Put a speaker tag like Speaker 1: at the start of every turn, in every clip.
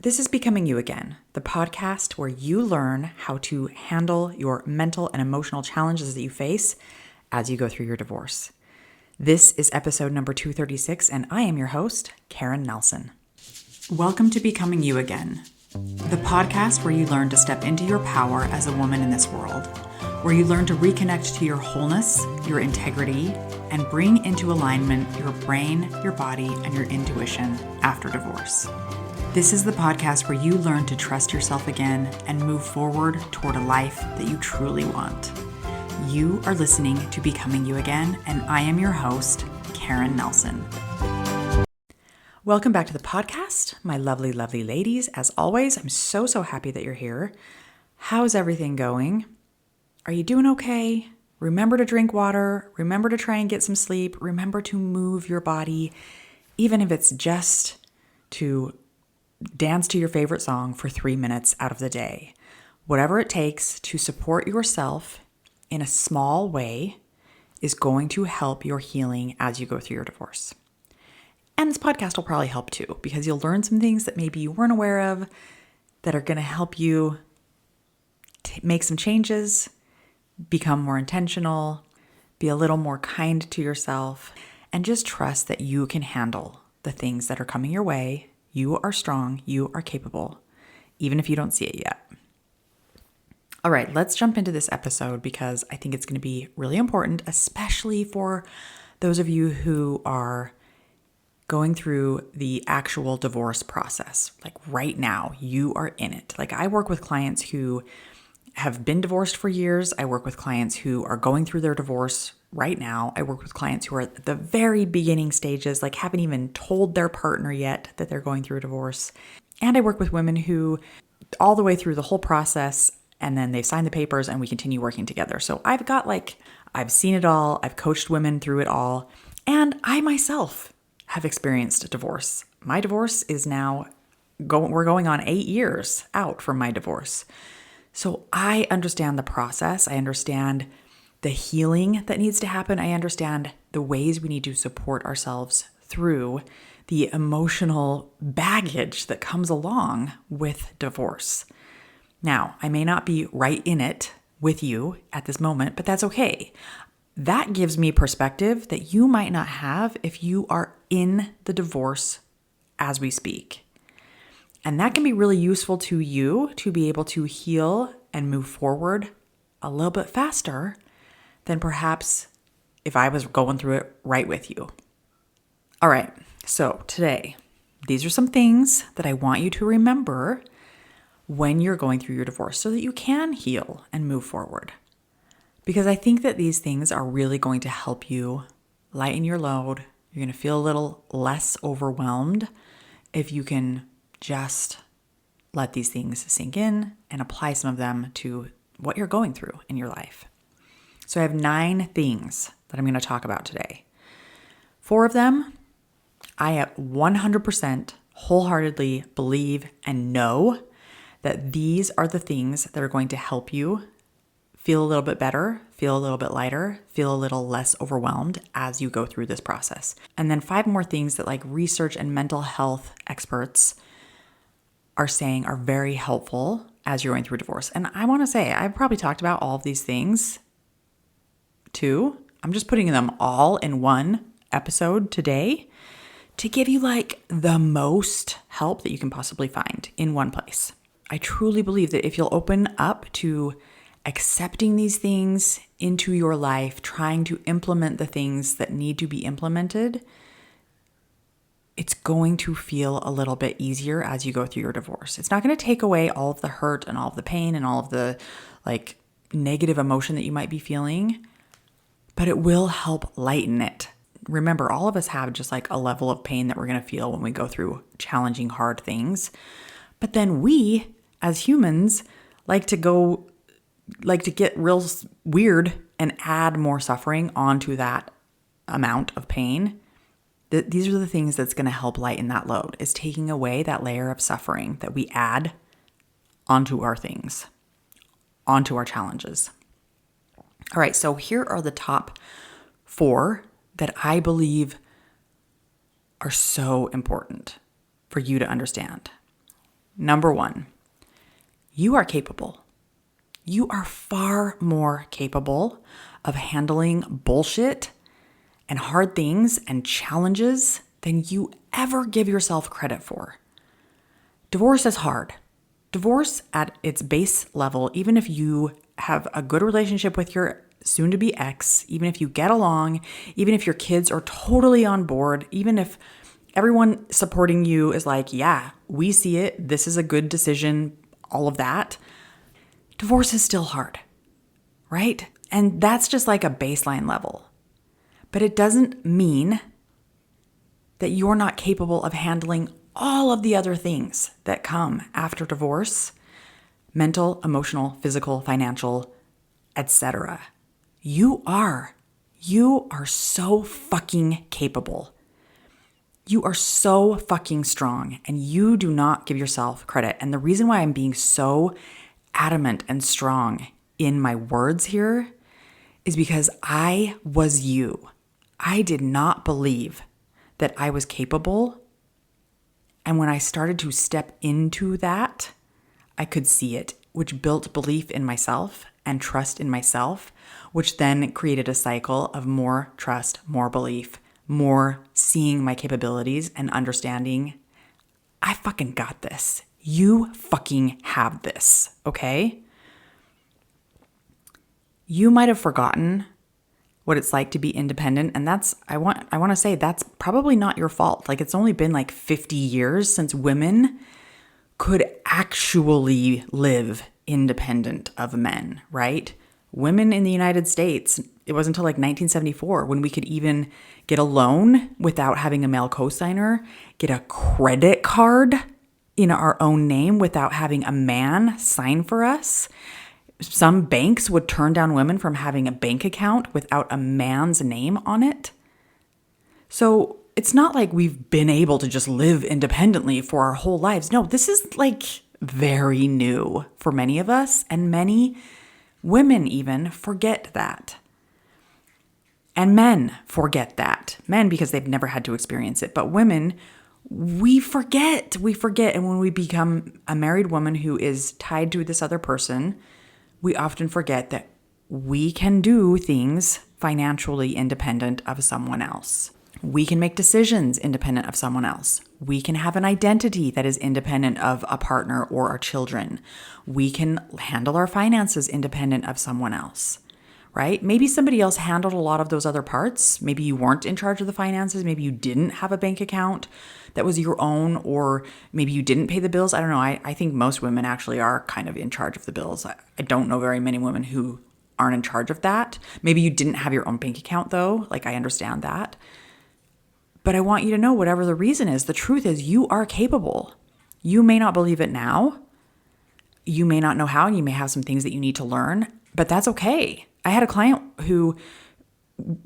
Speaker 1: This is Becoming You Again, the podcast where you learn how to handle your mental and emotional challenges that you face as you go through your divorce. This is episode number 236, and I am your host, Karen Nelson. Welcome to Becoming You Again, the podcast where you learn to step into your power as a woman in this world, where you learn to reconnect to your wholeness, your integrity, and bring into alignment your brain, your body, and your intuition after divorce. This is the podcast where you learn to trust yourself again and move forward toward a life that you truly want. You are listening to Becoming You Again, and I am your host, Karen Nelson. Welcome back to the podcast, my lovely, lovely ladies. As always, I'm so happy that you're here. How's everything going? Are you doing okay? Remember to drink water. Remember to try and get some sleep. Remember to move your body, even if it's just to dance to your favorite song for 3 minutes out of the day. Whatever it takes to support yourself in a small way is going to help your healing as you go through your divorce. And this podcast will probably help too, because you'll learn some things that maybe you weren't aware of that are going to help you make some changes, become more intentional, be a little more kind to yourself, and just trust that you can handle the things that are coming your way. You are strong, you are capable, even if you don't see it yet. All right, let's jump into this episode because I think it's going to be really important, especially for those of you who are going through the actual divorce process. Like right now, you are in it. Like I work with clients who have been divorced for years. I work with clients who are going through their divorce right now. I work with clients who are at the very beginning stages, like haven't even told their partner yet that they're going through a divorce. And I work with women who all the way through the whole process, and then they sign the papers and we continue working together. So I've seen it all. I've coached women through it all. And I myself have experienced a divorce. My divorce is now, we're going on 8 years out from my divorce. So I understand the process. I understand the healing that needs to happen. I understand the ways we need to support ourselves through the emotional baggage that comes along with divorce. Now, I may not be right in it with you at this moment, but that's okay. That gives me perspective that you might not have if you are in the divorce as we speak. And that can be really useful to you to be able to heal and move forward a little bit faster than perhaps if I was going through it right with you. All right, so today, these are some things that I want you to remember when you're going through your divorce so that you can heal and move forward. Because I think that these things are really going to help you lighten your load. You're going to feel a little less overwhelmed if you can just let these things sink in and apply some of them to what you're going through in your life. So I have 9 things that I'm going to talk about today. 4 of them, I 100% wholeheartedly believe and know that these are the things that are going to help you feel a little bit better, feel a little bit lighter, feel a little less overwhelmed as you go through this process. And then 5 more things that like research and mental health experts are saying are very helpful as you're going through divorce. And I want to say, I've probably talked about all of these things too. I'm just putting them all in one episode today to give you like the most help that you can possibly find in one place. I truly believe that if you'll open up to accepting these things into your life, trying to implement the things that need to be implemented, it's going to feel a little bit easier as you go through your divorce. It's not going to take away all of the hurt and all of the pain and all of the like negative emotion that you might be feeling, but it will help lighten it. Remember, all of us have just like a level of pain that we're going to feel when we go through challenging, hard things. But then we, as humans, like to get real weird and add more suffering onto that amount of pain. These are the things that's going to help lighten that load, is taking away that layer of suffering that we add onto our things, onto our challenges. All right, so here are the top 4 that I believe are so important for you to understand. Number one, you are capable. You are far more capable of handling bullshit and hard things and challenges than you ever give yourself credit for. Divorce is hard. Divorce at its base level, even if you have a good relationship with your soon-to-be ex, even if you get along, even if your kids are totally on board, even if everyone supporting you is like, yeah, we see it, this is a good decision, all of that, divorce is still hard, right? And that's just like a baseline level. But it doesn't mean that you're not capable of handling all of the other things that come after divorce: mental, emotional, physical, financial, etc. You are so fucking capable. You are so fucking strong, and you do not give yourself credit. And the reason why I'm being so adamant and strong in my words here is because I was you. I did not believe that I was capable. And when I started to step into that, I could see it, which built belief in myself and trust in myself, which then created a cycle of more trust, more belief, more seeing my capabilities and understanding, I fucking got this. You fucking have this, okay? You might have forgotten what it's like to be independent, and I want to say that's probably not your fault. Like, it's only been like 50 years since women could actually live independent of men, right? Women in the United States, it wasn't until like 1974 when we could even get a loan without having a male cosigner, get a credit card in our own name without having a man sign for us. Some banks would turn down women from having a bank account without a man's name on it. So it's not like we've been able to just live independently for our whole lives. No, this is like very new for many of us, and many women even forget that. And men forget that. Men, because they've never had to experience it. But women, we forget. And when we become a married woman who is tied to this other person, we often forget that we can do things financially independent of someone else. We can make decisions independent of someone else. We can have an identity that is independent of a partner or our children. We can handle our finances independent of someone else, right? Maybe somebody else handled a lot of those other parts. Maybe you weren't in charge of the finances. Maybe you didn't have a bank account that was your own, or maybe you didn't pay the bills. I don't know. I think most women actually are kind of in charge of the bills. I don't know very many women who aren't in charge of that. Maybe you didn't have your own bank account though. Like, I understand that. But I want you to know, whatever the reason is, the truth is you are capable. You may not believe it now. You may not know how, and you may have some things that you need to learn, but that's okay. I had a client who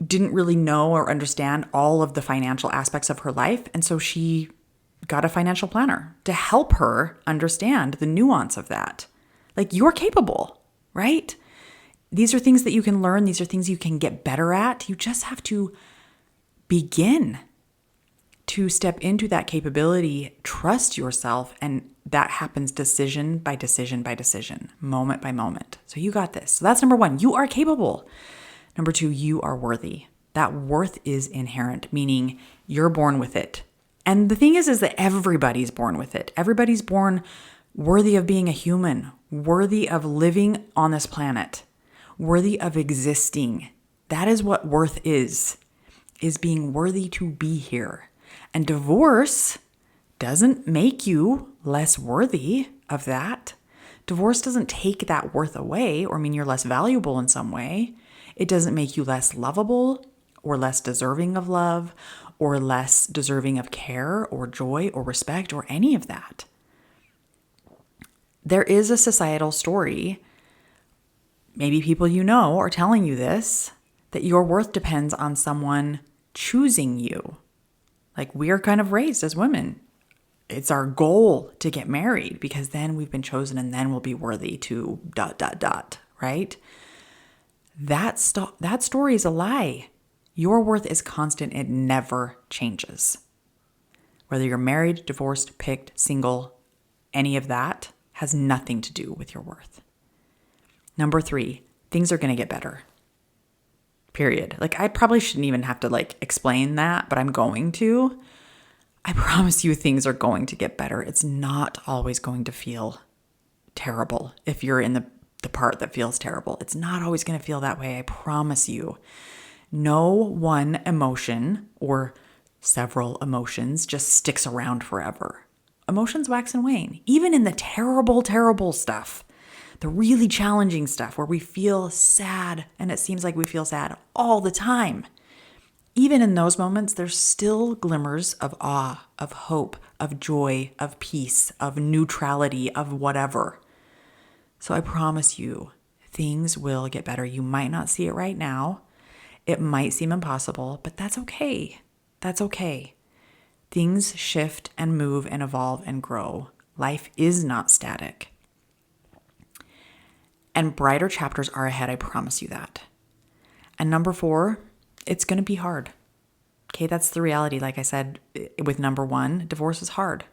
Speaker 1: didn't really know or understand all of the financial aspects of her life, and so she got a financial planner to help her understand the nuance of that. Like, you're capable, right? These are things that you can learn. These are things you can get better at. You just have to begin to step into that capability, trust yourself, and that happens decision by decision by decision, moment by moment. So you got this. So that's number one. You are capable. Number two, you are worthy. That worth is inherent, meaning you're born with it. And the thing is that everybody's born with it. Everybody's born worthy of being a human, worthy of living on this planet, worthy of existing. That is what worth is being worthy to be here. And divorce doesn't make you less worthy of that. Divorce doesn't take that worth away or mean you're less valuable in some way. It doesn't make you less lovable or less deserving of love or less deserving of care or joy or respect or any of that. There is a societal story, maybe people you know are telling you this, that your worth depends on someone choosing you. Like, we are kind of raised as women. It's our goal to get married because then we've been chosen and then we'll be worthy to ... right? That story is a lie. Your worth is constant. It never changes. Whether you're married, divorced, picked, single, any of that has nothing to do with your worth. Number 3, things are going to get better. Period. Like, I probably shouldn't even have to explain that, but I'm going to. I promise you things are going to get better. It's not always going to feel terrible. If you're in the part that feels terrible, it's not always going to feel that way. I promise you. No one emotion or several emotions just sticks around forever. Emotions wax and wane, even in the terrible, terrible stuff, the really challenging stuff where we feel sad and it seems like we feel sad all the time. Even in those moments, there's still glimmers of awe, of hope, of joy, of peace, of neutrality, of whatever. So I promise you, things will get better. You might not see it right now. It might seem impossible, but that's okay. That's okay. Things shift and move and evolve and grow. Life is not static. And brighter chapters are ahead, I promise you that. And number 4, it's going to be hard. Okay, that's the reality. Like I said, with number 1, divorce is hard.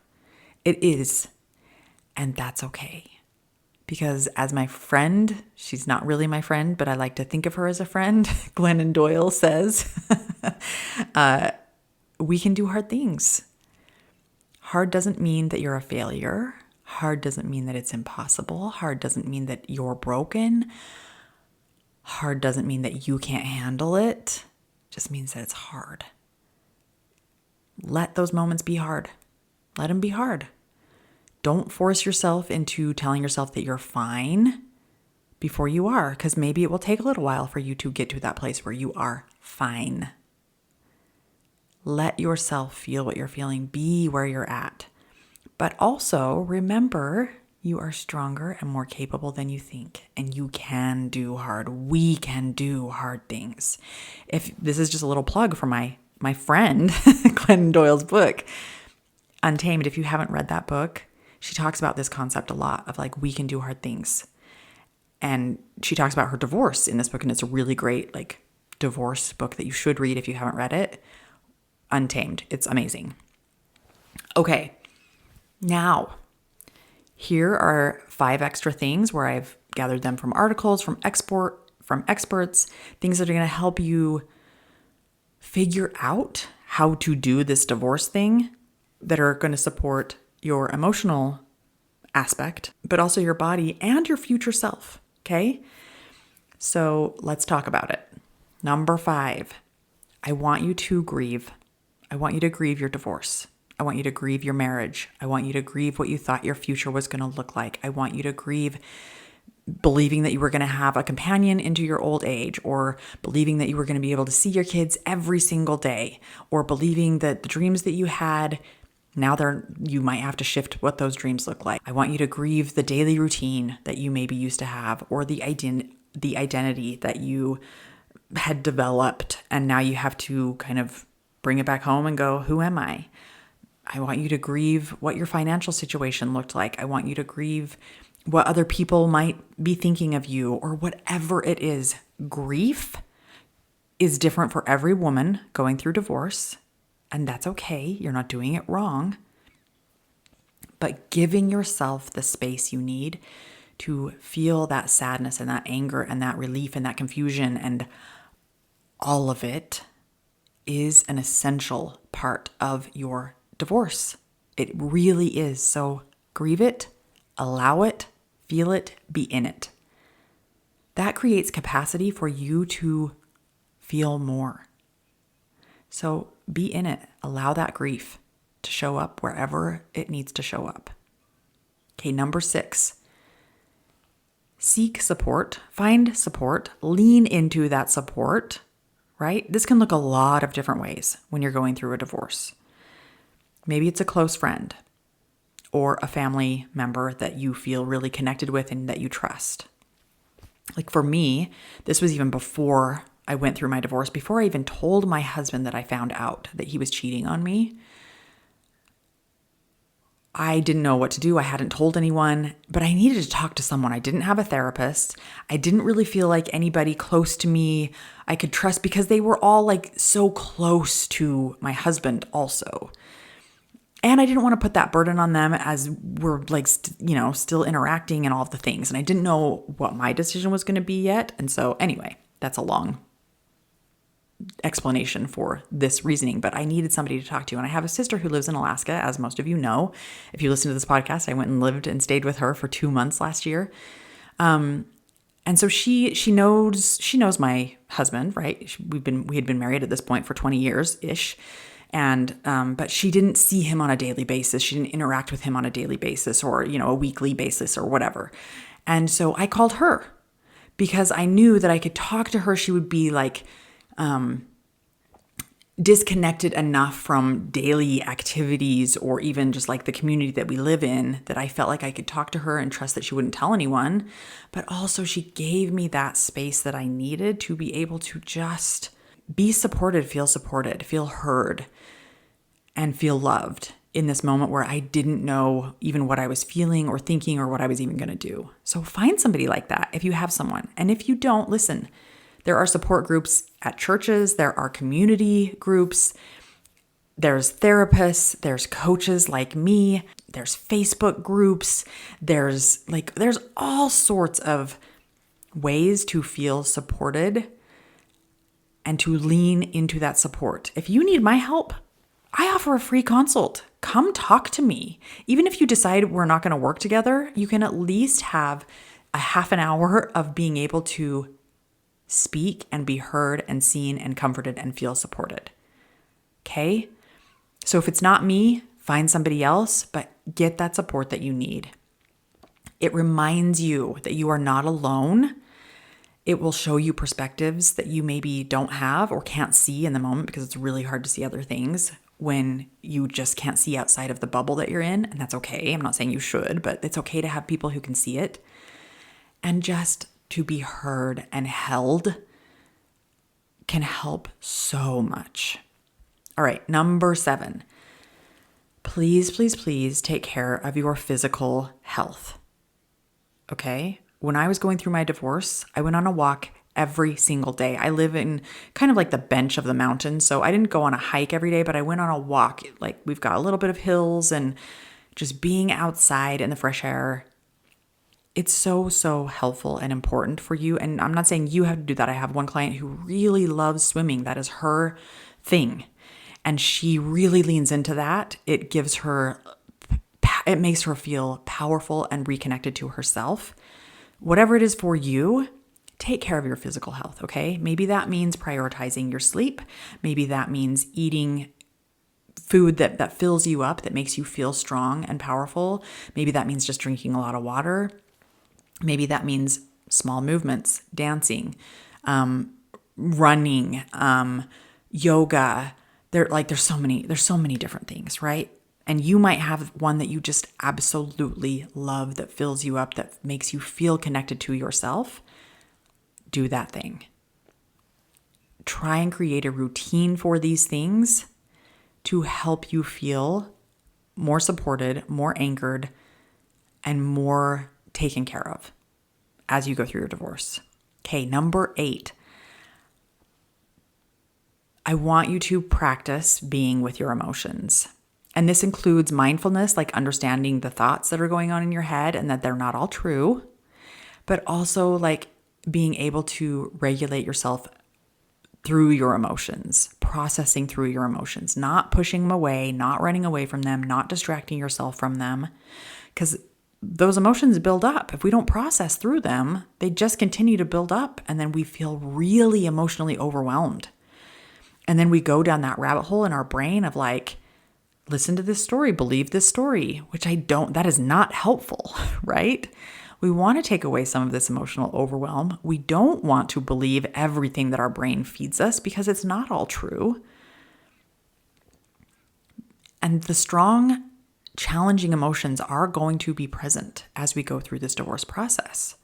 Speaker 1: It is. And that's okay. Because as my friend, she's not really my friend, but I like to think of her as a friend, Glennon Doyle says, we can do hard things. Hard doesn't mean that you're a failure. Hard doesn't mean that it's impossible. Hard doesn't mean that you're broken. Hard doesn't mean that you can't handle it. It just means that it's hard. Let those moments be hard. Let them be hard. Don't force yourself into telling yourself that you're fine before you are, because maybe it will take a little while for you to get to that place where you are fine. Let yourself feel what you're feeling. Be where you're at. But also remember, you are stronger and more capable than you think, and you can do hard. We can do hard things. If this is just a little plug for my friend, Glennon Doyle's book, Untamed. If you haven't read that book, she talks about this concept a lot of we can do hard things. And she talks about her divorce in this book, and it's a really great divorce book that you should read if you haven't read it. Untamed. It's amazing. Okay. Now, here are 5 extra things where I've gathered them from articles, from experts, things that are going to help you figure out how to do this divorce thing that are going to support your emotional aspect, but also your body and your future self. Okay? So let's talk about it. Number 5, I want you to grieve. I want you to grieve your divorce. I want you to grieve your marriage. I want you to grieve what you thought your future was going to look like. I want you to grieve believing that you were going to have a companion into your old age, or believing that you were going to be able to see your kids every single day, or believing that the dreams that you had, now you might have to shift what those dreams look like. I want you to grieve the daily routine that you maybe used to have, or the identity that you had developed, and now you have to kind of bring it back home and go, who am I? I want you to grieve what your financial situation looked like. I want you to grieve what other people might be thinking of you, or whatever it is. Grief is different for every woman going through divorce, and that's okay. You're not doing it wrong. But giving yourself the space you need to feel that sadness and that anger and that relief and that confusion and all of it is an essential part of your divorce. It really is. So grieve it, allow it, feel it, be in it. That creates capacity for you to feel more. So be in it. Allow that grief to show up wherever it needs to show up. Okay, number 6. Seek support, find support, lean into that support, right? This can look a lot of different ways when you're going through a divorce. Maybe it's a close friend or a family member that you feel really connected with and that you trust. Like for me, this was even before I went through my divorce, before I even told my husband that I found out that he was cheating on me. I didn't know what to do. I hadn't told anyone, but I needed to talk to someone. I didn't have a therapist. I didn't really feel like anybody close to me I could trust, because they were all like so close to my husband also. And I didn't want to put that burden on them as we're like, still interacting and all of the things. And I didn't know what my decision was going to be yet. And so anyway, that's a long explanation for this reasoning, but I needed somebody to talk to. And I have a sister who lives in Alaska, as most of you know. If you listen to this podcast, I went and lived and stayed with her for 2 months last year. And so she knows my husband, right? We had been married at this point for 20 years ish. And, but she didn't see him on a daily basis. She didn't interact with him on a daily basis or, a weekly basis or whatever. And so I called her because I knew that I could talk to her. She would be like, disconnected enough from daily activities or even just like the community that we live in that I felt like I could talk to her and trust that she wouldn't tell anyone. But also she gave me that space that I needed to be able to just be supported, feel heard, and feel loved in this moment where I didn't know even what I was feeling or thinking or what I was even going to do. So find somebody like that if you have someone. And if you don't, listen, there are support groups at churches, there are community groups, there's therapists, there's coaches like me, there's Facebook groups, there's all sorts of ways to feel supported and to lean into that support. If you need my help, I offer a free consult. Come talk to me. Even if you decide we're not going to work together, you can at least have a half an hour of being able to speak and be heard and seen and comforted and feel supported. Okay? So if it's not me, find somebody else, but get that support that you need. It reminds you that you are not alone. It will show you perspectives that you maybe don't have or can't see in the moment because it's really hard to see other things when you just can't see outside of the bubble that you're in. And that's okay. I'm not saying you should, but it's okay to have people who can see it. And just to be heard and held can help so much. All right, number 7. Please, please, please take care of your physical health. Okay? When I was going through my divorce, I went on a walk every single day. I live in kind of like the bench of the mountain, so I didn't go on a hike every day, but I went on a walk. Like we've got a little bit of hills and just being outside in the fresh air. It's so, so helpful and important for you. And I'm not saying you have to do that. I have one client who really loves swimming. That is her thing. And she really leans into that. It makes her feel powerful and reconnected to herself. Whatever it is for you, take care of your physical health, okay? Maybe that means prioritizing your sleep. Maybe that means eating food that fills you up, that makes you feel strong and powerful. Maybe that means just drinking a lot of water. Maybe that means small movements, dancing, running, yoga. There's so many different things, right? And you might have one that you just absolutely love, that fills you up, that makes you feel connected to yourself. Do that thing. Try and create a routine for these things to help you feel more supported, more anchored, and more taken care of as you go through your divorce. Okay, number 8. I want you to practice being with your emotions. And this includes mindfulness, like understanding the thoughts that are going on in your head and that they're not all true, but also like being able to regulate yourself through your emotions, processing through your emotions, not pushing them away, not running away from them, not distracting yourself from them, because those emotions build up. If we don't process through them, they just continue to build up, and then we feel really emotionally overwhelmed. And then we go down that rabbit hole in our brain of like, listen to this story, believe this story, that is not helpful, right? We want to take away some of this emotional overwhelm. We don't want to believe everything that our brain feeds us because it's not all true. And the strong, challenging emotions are going to be present as we go through this divorce process.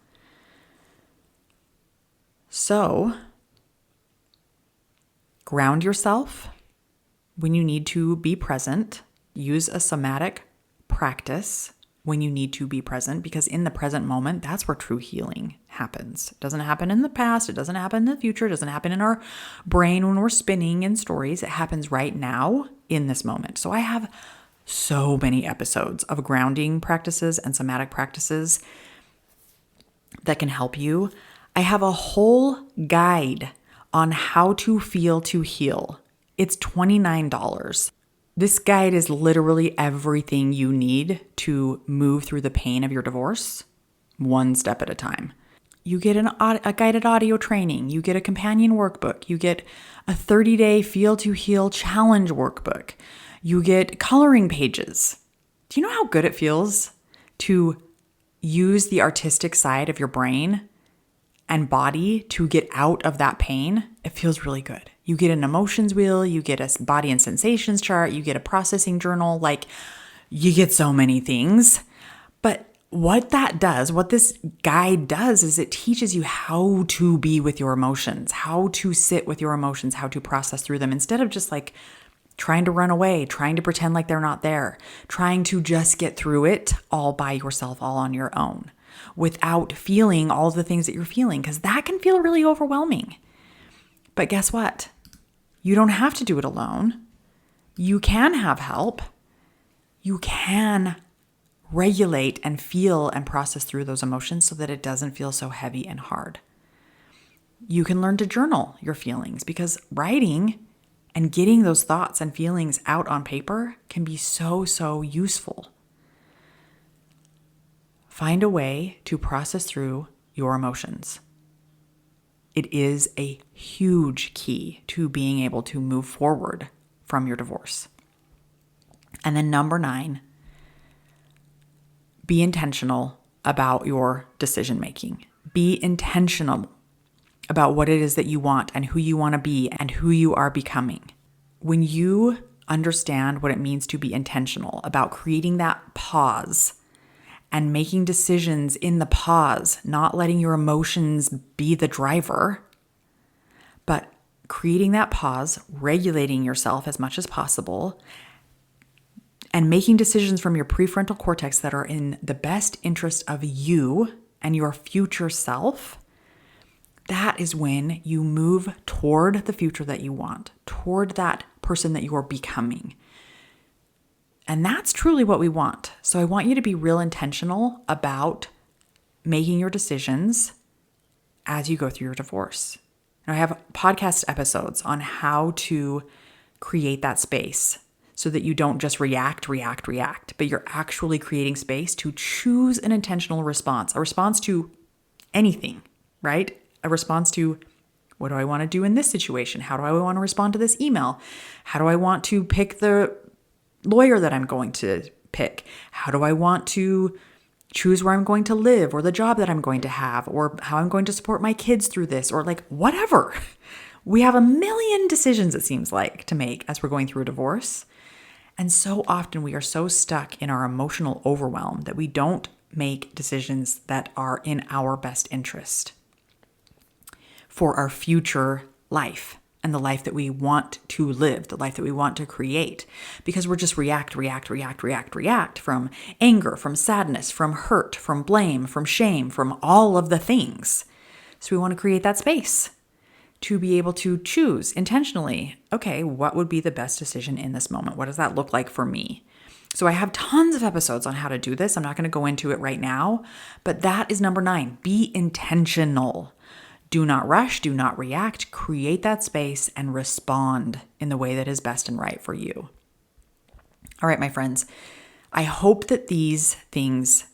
Speaker 1: So, ground yourself when you need to be present. Use a somatic practice when you need to be present, because in the present moment, that's where true healing happens. It doesn't happen in the past. It doesn't happen in the future. It doesn't happen in our brain when we're spinning in stories. It happens right now in this moment. So I have so many episodes of grounding practices and somatic practices that can help you. I have a whole guide on how to feel to heal. It's $29. This guide is literally everything you need to move through the pain of your divorce, one step at a time. You get a guided audio training. You get a companion workbook. You get a 30-day Feel to Heal challenge workbook. You get coloring pages. Do you know how good it feels to use the artistic side of your brain and body to get out of that pain? It feels really good. You get an emotions wheel, you get a body and sensations chart, you get a processing journal, like you get so many things. But what that does, what this guide does, is it teaches you how to be with your emotions, how to sit with your emotions, how to process through them, instead of just like trying to run away, trying to pretend like they're not there, trying to just get through it all by yourself, all on your own, without feeling all the things that you're feeling, because that can feel really overwhelming. But guess what? You don't have to do it alone. You can have help. You can regulate and feel and process through those emotions so that it doesn't feel so heavy and hard. You can learn to journal your feelings, because writing and getting those thoughts and feelings out on paper can be so, so useful. Find a way to process through your emotions. It is a huge key to being able to move forward from your divorce. And then number 9, be intentional about your decision making. Be intentional about what it is that you want and who you want to be and who you are becoming. When you understand what it means to be intentional about creating that pause and making decisions in the pause, not letting your emotions be the driver, but creating that pause, regulating yourself as much as possible, and making decisions from your prefrontal cortex that are in the best interest of you and your future self, that is when you move toward the future that you want, toward that person that you are becoming. And that's truly what we want. So I want you to be real intentional about making your decisions as you go through your divorce. And I have podcast episodes on how to create that space so that you don't just react, but you're actually creating space to choose an intentional response, a response to anything, right? A response to, what do I want to do in this situation? How do I want to respond to this email? How do I want to pick the lawyer that I'm going to pick? How do I want to choose where I'm going to live, or the job that I'm going to have, or how I'm going to support my kids through this, or like whatever. We have a million decisions, it seems like, to make as we're going through a divorce. And so often we are so stuck in our emotional overwhelm that we don't make decisions that are in our best interest for our future life and the life that we want to live, the life that we want to create, because we're just react from anger, from sadness, from hurt, from blame, from shame, from all of the things. So we want to create that space to be able to choose intentionally, okay, what would be the best decision in this moment? What does that look like for me? So I have tons of episodes on how to do this. I'm not going to go into it right now, but that is number 9. Be intentional. Do not rush, do not react, create that space and respond in the way that is best and right for you. All right, my friends, I hope that these things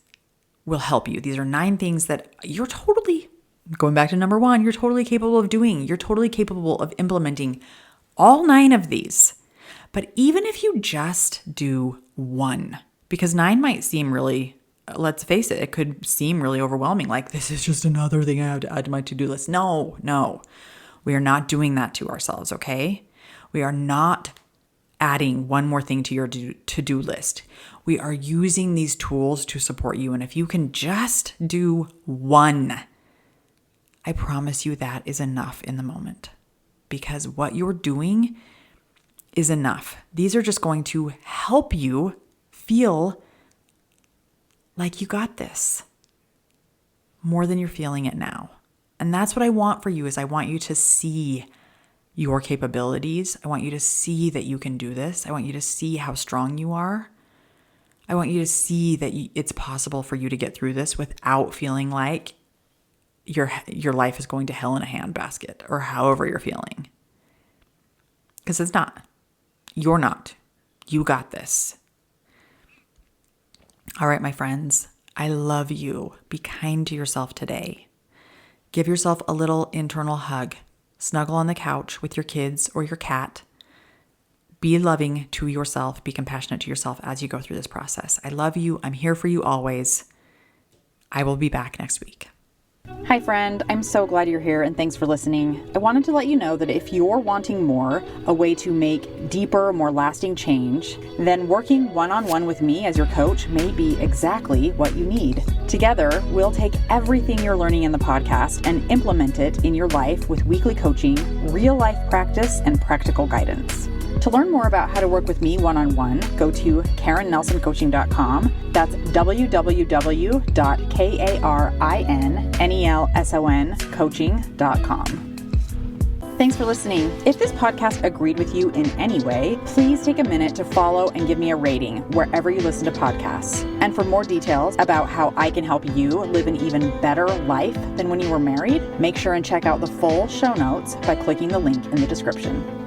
Speaker 1: will help you. These are 9 things that you're totally, going back to number 1, you're totally capable of doing. You're totally capable of implementing all 9 of these. But even if you just do 1, because 9 might seem really, let's face it could seem really overwhelming. Like, this is just another thing I have to add to my to-do list. No, we are not doing that to ourselves, okay? We are not adding one more thing to your to-do list. We are using these tools to support you. And if you can just do 1, I promise you that is enough in the moment, because what you're doing is enough. These are just going to help you feel like you got this more than you're feeling it now. And that's what I want for you, is I want you to see your capabilities. I want you to see that you can do this. I want you to see how strong you are. I want you to see that it's possible for you to get through this without feeling like your life is going to hell in a handbasket or however you're feeling. Because it's not. You're not. You got this. All right, my friends, I love you. Be kind to yourself today. Give yourself a little internal hug. Snuggle on the couch with your kids or your cat. Be loving to yourself. Be compassionate to yourself as you go through this process. I love you. I'm here for you always. I will be back next week.
Speaker 2: Hi friend, I'm so glad you're here and thanks for listening. I wanted to let you know that if you're wanting more, a way to make deeper, more lasting change, then working one-on-one with me as your coach may be exactly what you need. Together, we'll take everything you're learning in the podcast and implement it in your life with weekly coaching, real life practice, and practical guidance. To learn more about how to work with me one-on-one, go to KarenNelsonCoaching.com. That's www.KarenNelsonCoaching.com. Thanks for listening. If this podcast agreed with you in any way, please take a minute to follow and give me a rating wherever you listen to podcasts. And for more details about how I can help you live an even better life than when you were married, make sure and check out the full show notes by clicking the link in the description.